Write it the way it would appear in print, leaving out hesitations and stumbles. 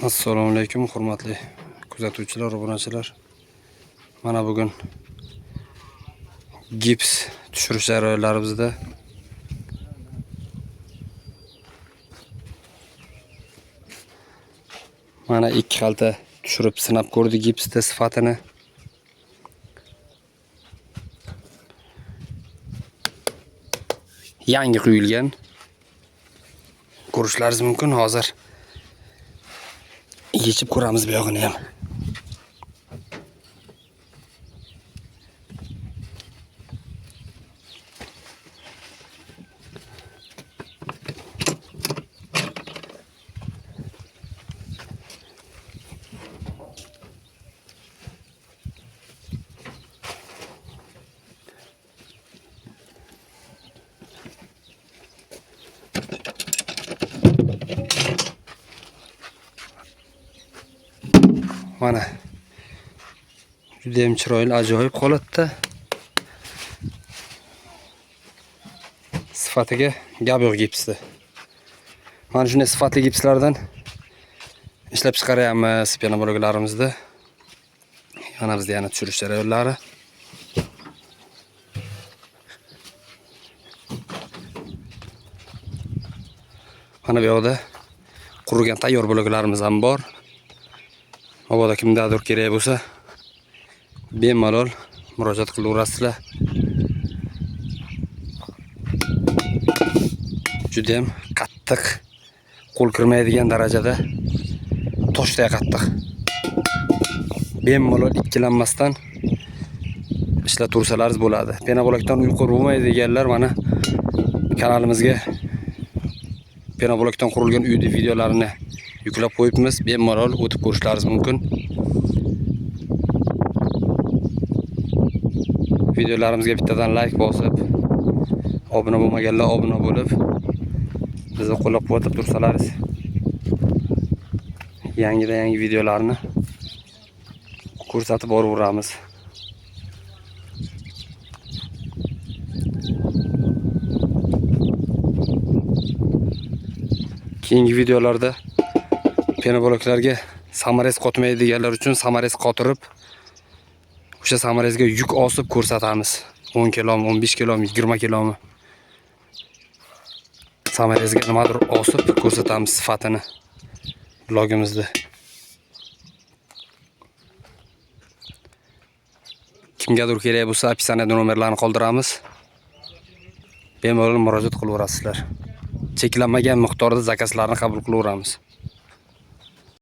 Assalomu alaykum hurmatli kuzatuvchilar, obunachilar. Mana bugun gips tushirish jarayonlarimizda mana 2 xalta tushirib sinab ko'rdik gipsda sifatini. Yangi quyilgan. Ko'rishlaringiz mumkin. Hozir yechib ko'ramiz bu yog'ini ham. Mana juda ham chiroyli, ajoyib holatda. Sifatiga gap yo'q gipsda. Mana shunday sifatli gipslardan ishlab chiqaryapmiz penobloglarimizda. Yana bizda yana tushirish jarayonlari. Mana bu yerda qurilgan tayyor bloglarimiz ham bor. Mabodo kimdadir kerak bo'lsa, bemalol murojaat qilaverasizlar. Juda ham qattiq, qo'l kirmaydigan darajada toshday qattiq. Bemalol ikkilanmasdan ishlataversalaringiz bo'ladi. Penoblokdan uyqu bo'lmaydi deganlar mana kanalimizga penoblokdan qurilgan uyda videolarini yuklab qo'yibmiz. Bemalol o'tib ko'rishlaringiz mumkin. Videolarimizga bittadan like bosib, obuna bo'lmaganlar obuna bo'lib, bizni qo'llab-quvvatlab tursalaringiz, yangidan yangi videolarni ko'rsatib boraveramiz. Keyingi videolarda penobloklarga samarez qotmaydi deganlar uchun samarez qotirib, o'sha samarezga yuk osib ko'rsatamiz. 10 kilomi, 15 kilomi, 20 kilomi. Samarezga nimadir osib ko'rsatamiz sifatini blogimizda. Kimgadir kerak bo'lsa, opisaniyada nomerlarni qoldiramiz. Bemalol murojaat qilaverasizlar. Cheklanmagan miqdorda zakazlarni qabul qilaveramiz.